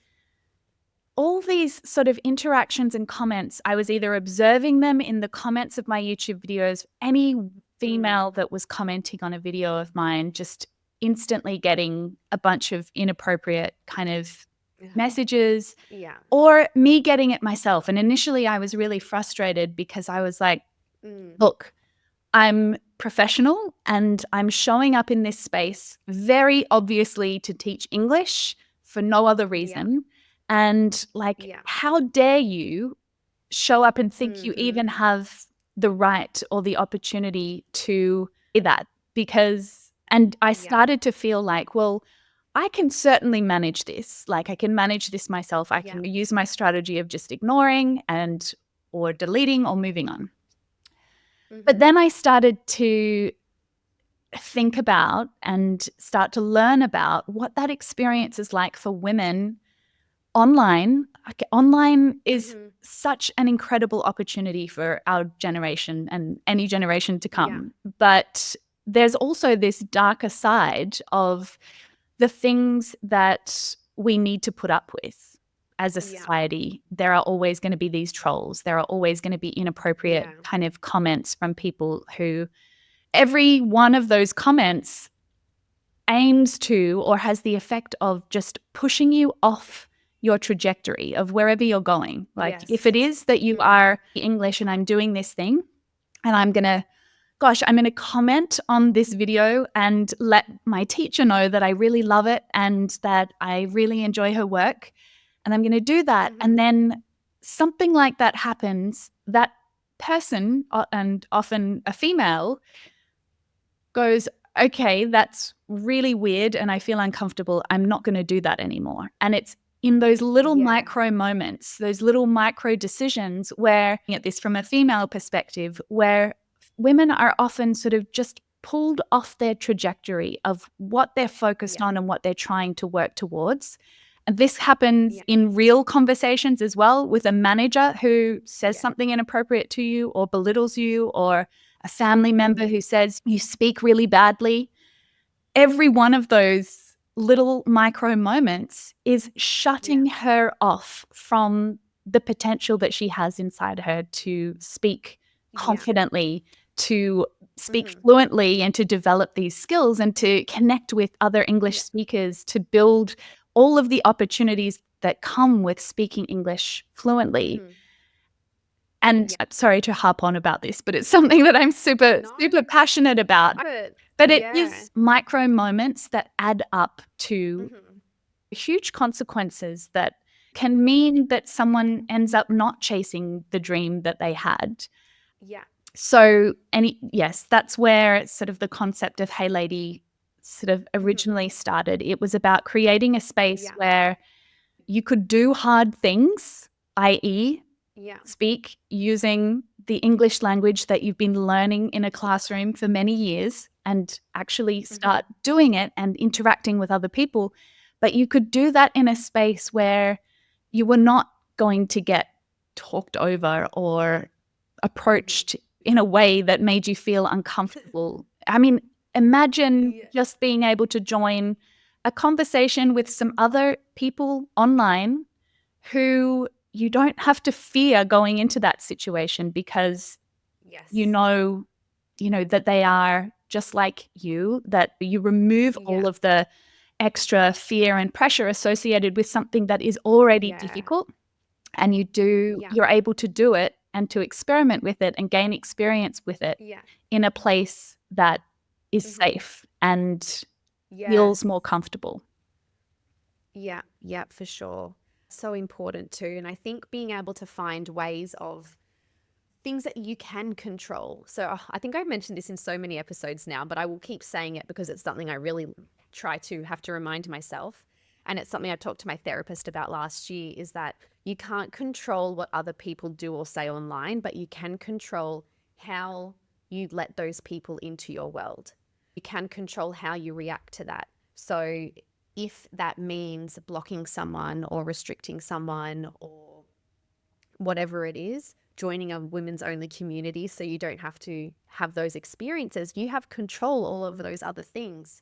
all these sort of interactions and comments. I was either observing them in the comments of my YouTube videos, any female that was commenting on a video of mine, just instantly getting a bunch of inappropriate kind of messages, Yeah. or me getting it myself. And initially I was really frustrated because I was like, look, I'm professional and I'm showing up in this space very obviously to teach English for no other reason. And like, how dare you show up and think you even have the right or the opportunity to do that? And I started to feel like, well, I can certainly manage this. Like, I can manage this myself. I can use my strategy of just ignoring or deleting or moving on. But then I started to think about and start to learn about what that experience is like for women online. Okay, online is such an incredible opportunity for our generation and any generation to come. But there's also this darker side of the things that we need to put up with as a society. There are always going to be these trolls. There are always going to be inappropriate kind of comments from people who every one of those comments aims to or has the effect of just pushing you off your trajectory of wherever you're going. Like if it is that you are English and I'm doing this thing and I'm going to comment on this video and let my teacher know that I really love it and that I really enjoy her work. And I'm going to do that. And then something like that happens, that person, and often a female, goes, okay, that's really weird and I feel uncomfortable. I'm not going to do that anymore. And it's in those little micro moments, those little micro decisions where, at this from a female perspective, where women are often sort of just pulled off their trajectory of what they're focused on and what they're trying to work towards. And this happens in real conversations as well, with a manager who says something inappropriate to you or belittles you, or a family member who says you speak really badly. Every one of those little micro moments is shutting her off from the potential that she has inside her to speak confidently, to speak fluently, and to develop these skills and to connect with other English speakers, to build all of the opportunities that come with speaking English fluently. And I'm sorry to harp on about this, but it's something that I'm super passionate about. But it is micro moments that add up to huge consequences that can mean that someone ends up not chasing the dream that they had. So, yes, that's where sort of the concept of Hey Lady sort of originally started. It was about creating a space where you could do hard things, i.e., speak using the English language that you've been learning in a classroom for many years, and actually start doing it and interacting with other people. But you could do that in a space where you were not going to get talked over or approached in a way that made you feel uncomfortable. I mean, imagine just being able to join a conversation with some other people online who you don't have to fear going into that situation, because you know that they are just like you, that you remove all of the extra fear and pressure associated with something that is already difficult, and you're able to do it and to experiment with it and gain experience with it in a place that is safe and feels more comfortable. Yeah, for sure. So important too. And I think being able to find ways of things that you can control. So I think I've mentioned this in so many episodes now, but I will keep saying it because it's something I really try to have to remind myself. And it's something I talked to my therapist about last year, is that you can't control what other people do or say online, but you can control how you let those people into your world. You can control how you react to that. So if that means blocking someone or restricting someone or whatever it is, joining a women's only community so you don't have to have those experiences, you have control all of those other things.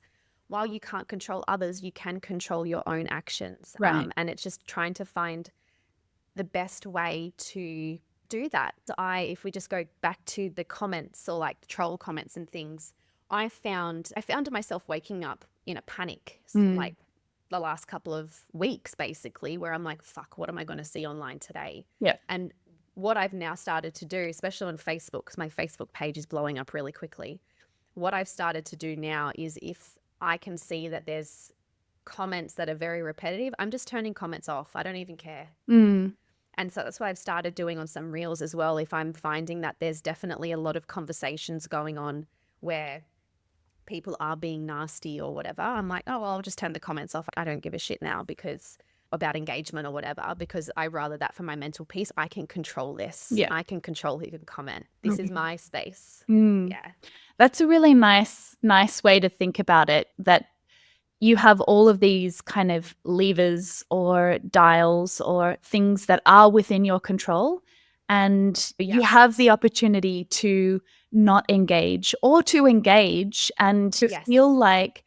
While you can't control others, you can control your own actions. Right. And it's just trying to find the best way to do that. So if we just go back to the comments or like the troll comments and things, I found myself waking up in a panic, like the last couple of weeks, basically, where I'm like, fuck, what am I going to see online today? Yeah. And what I've now started to do, especially on Facebook, because my Facebook page is blowing up really quickly, what I've started to do now is if I can see that there's comments that are very repetitive, I'm just turning comments off. I don't even care. And so that's what I've started doing on some reels as well. If I'm finding that there's definitely a lot of conversations going on where people are being nasty or whatever, I'm like, oh, well, I'll just turn the comments off. I don't give a shit now about engagement or whatever, because I rather that for my mental peace. I can control this. Yeah. I can control who can comment. This is my space. Yeah. That's a really nice way to think about it, that you have all of these kind of levers or dials or things that are within your control. And you have the opportunity to not engage or to engage and to feel like,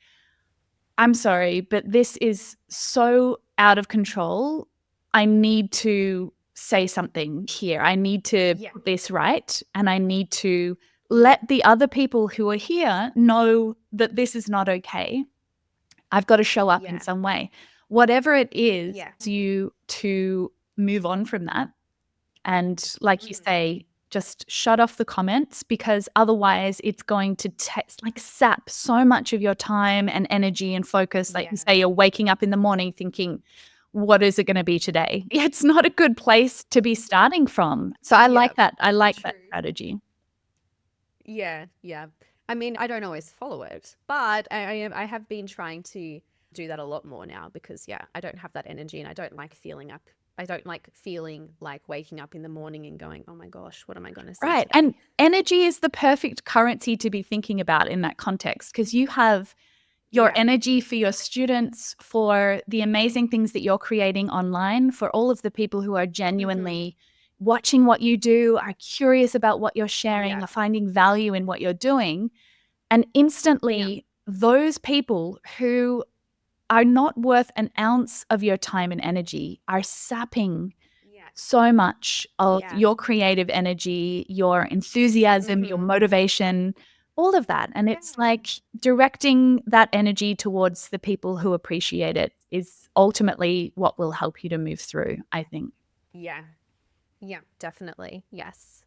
I'm sorry, but this is so out of control. I need to say something here. I need to put this right. And I need to let the other people who are here know that this is not okay. I've got to show up in some way. Whatever it is, you to move on from that. And like you say, just shut off the comments, because otherwise it's going to sap so much of your time and energy and focus. Like you say, you're waking up in the morning thinking, what is it going to be today? It's not a good place to be starting from. So I like that. I like that strategy. Yeah. I mean, I don't always follow it, but I have been trying to do that a lot more now because, I don't have that energy and I don't like feeling like waking up in the morning and going, oh my gosh, what am I going to say Right. today? And energy is the perfect currency to be thinking about in that context, because you have your energy for your students, for the amazing things that you're creating online, for all of the people who are genuinely watching what you do, are curious about what you're sharing, are finding value in what you're doing. And instantly, those people who are not worth an ounce of your time and energy are sapping so much of your creative energy, your enthusiasm, your motivation, all of that. And it's like directing that energy towards the people who appreciate it is ultimately what will help you to move through, I think. Yeah, definitely. Yes.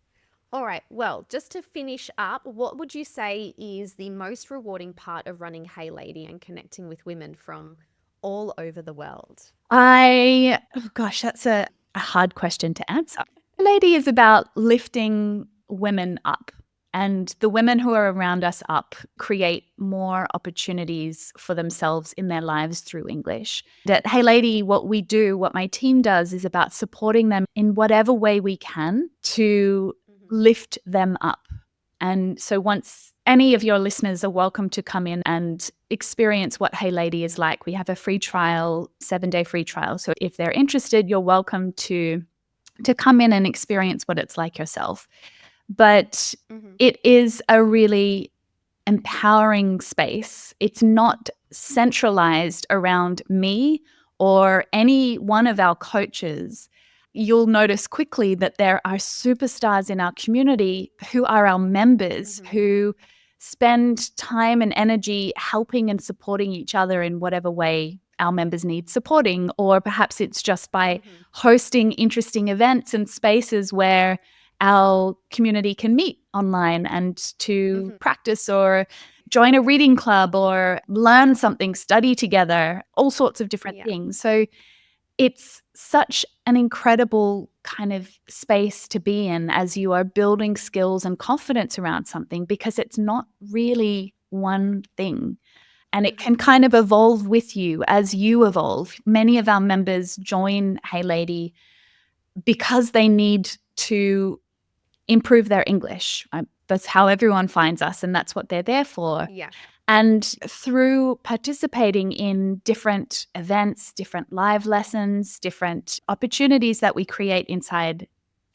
All right. Well, just to finish up, what would you say is the most rewarding part of running Hey Lady and connecting with women from all over the world? Gosh, that's a hard question to answer. Lady is about lifting women up, and the women who are around us up create more opportunities for themselves in their lives through English. At Hey Lady, what my team does is about supporting them in whatever way we can to lift them up. And so once any of your listeners are welcome to come in and experience what Hey Lady is like. We have a free trial, 7-day free trial. So if they're interested, you're welcome to come in and experience what it's like yourself. But it is a really empowering space. It's not centralized around me or any one of our coaches. You'll notice quickly that there are superstars in our community who are our members, who spend time and energy helping and supporting each other in whatever way our members need supporting. Or perhaps it's just by hosting interesting events and spaces where our community can meet online and to practice or join a reading club or learn something, study together, all sorts of different things. So it's such an incredible kind of space to be in as you are building skills and confidence around something, because it's not really one thing. And it can kind of evolve with you as you evolve. Many of our members join Hey Lady because they need to improve their English. That's how everyone finds us, and that's what they're there for. Yeah. And through participating in different events, different live lessons, different opportunities that we create inside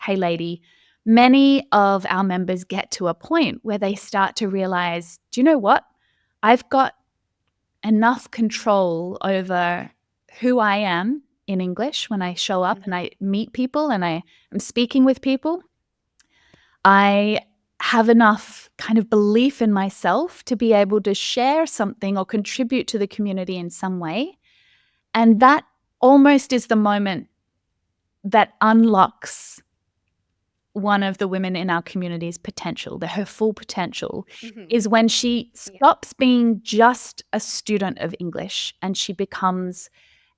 Hey Lady, many of our members get to a point where they start to realize, do you know what? I've got enough control over who I am in English when I show up and I meet people and I am speaking with people. I have enough kind of belief in myself to be able to share something or contribute to the community in some way. And that almost is the moment that unlocks one of the women in our community's potential, her full potential, is when she stops being just a student of English and she becomes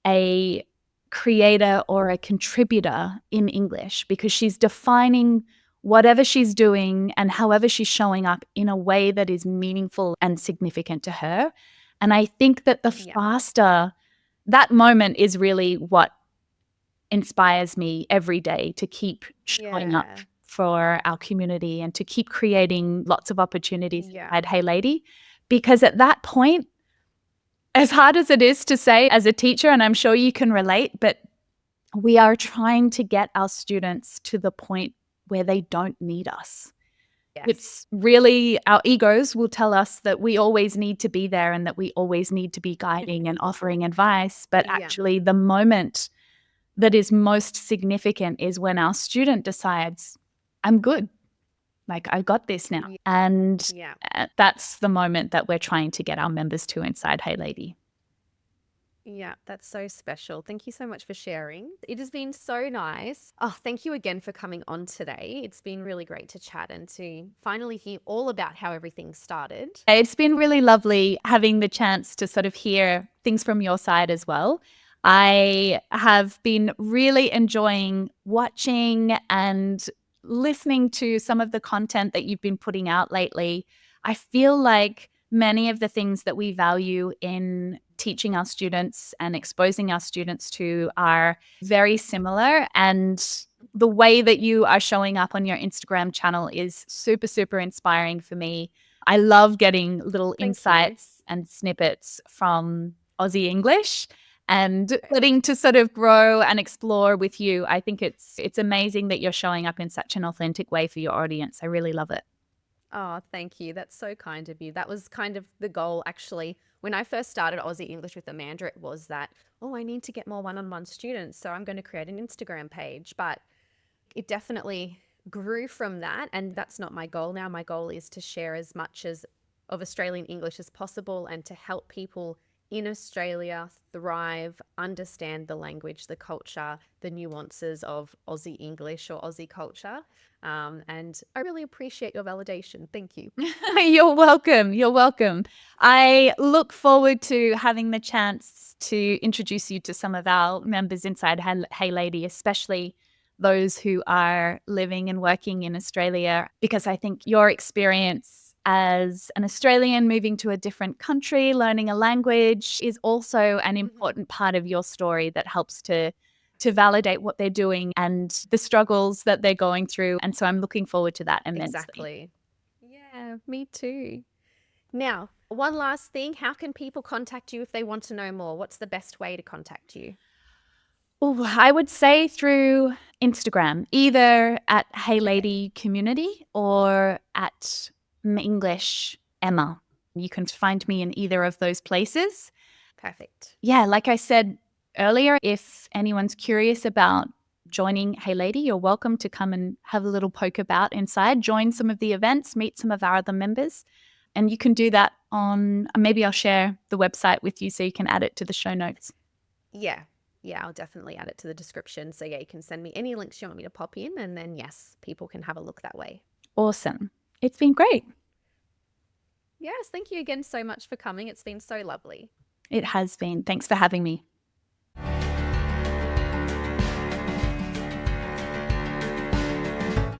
a creator or a contributor in English, because she's defining whatever she's doing and however she's showing up in a way that is meaningful and significant to her. And I think that the faster that moment is really what inspires me every day to keep showing up for our community and to keep creating lots of opportunities at Hey Lady. Because at that point, as hard as it is to say as a teacher, and I'm sure you can relate, but we are trying to get our students to the point where they don't need us. Yes. It's really, our egos will tell us that we always need to be there and that we always need to be guiding and offering advice. But Yeah. actually, the moment that is most significant is when our student decides, I'm good. Like, I got this now. Yeah. And Yeah. that's the moment that we're trying to get our members to inside Hey Lady. Yeah, that's so special. Thank you so much for sharing. It has been so nice. Oh, thank you again for coming on today. It's been really great to chat and to finally hear all about how everything started. It's been really lovely having the chance to sort of hear things from your side as well. I have been really enjoying watching and listening to some of the content that you've been putting out lately. I feel like many of the things that we value in teaching our students and exposing our students to are very similar. And the way that you are showing up on your Instagram channel is super, super inspiring for me. I love getting little Thank you. insights and snippets from Aussie English and letting to sort of grow and explore with you. I think it's amazing that you're showing up in such an authentic way for your audience. I really love it. Oh, thank you. That's so kind of you. That was kind of the goal, actually. When I first started Aussie English with Amanda, it was that, oh, I need to get more one-on-one students, so I'm going to create an Instagram page. But it definitely grew from that, and that's not my goal now. My goal is to share as much as of Australian English as possible and to help people in Australia thrive, understand the language, the culture, the nuances of Aussie English or Aussie culture. And I really appreciate your validation. Thank you. You're welcome. You're welcome. I look forward to having the chance to introduce you to some of our members inside Hey Lady, especially those who are living and working in Australia, because I think your experience as an Australian moving to a different country, learning a language is also an important part of your story that helps to validate what they're doing and the struggles that they're going through. And so I'm looking forward to that immensely. Exactly. Yeah, me too. Now, one last thing. How can people contact you if they want to know more? What's the best way to contact you? Oh, I would say through Instagram, either at Hey Lady Community or at mmmEnglish Emma. You can find me in either of those places. Perfect. Yeah, like I said earlier, if anyone's curious about joining Hey Lady, you're welcome to come and have a little poke about inside, join some of the events, meet some of our other members. And you can do that on, maybe I'll share the website with you so you can add it to the show notes. Yeah. Yeah, I'll definitely add it to the description. So yeah, you can send me any links you want me to pop in, and then yes, people can have a look that way. Awesome. It's been great. Yes, thank you again so much for coming. It's been so lovely. It has been. Thanks for having me.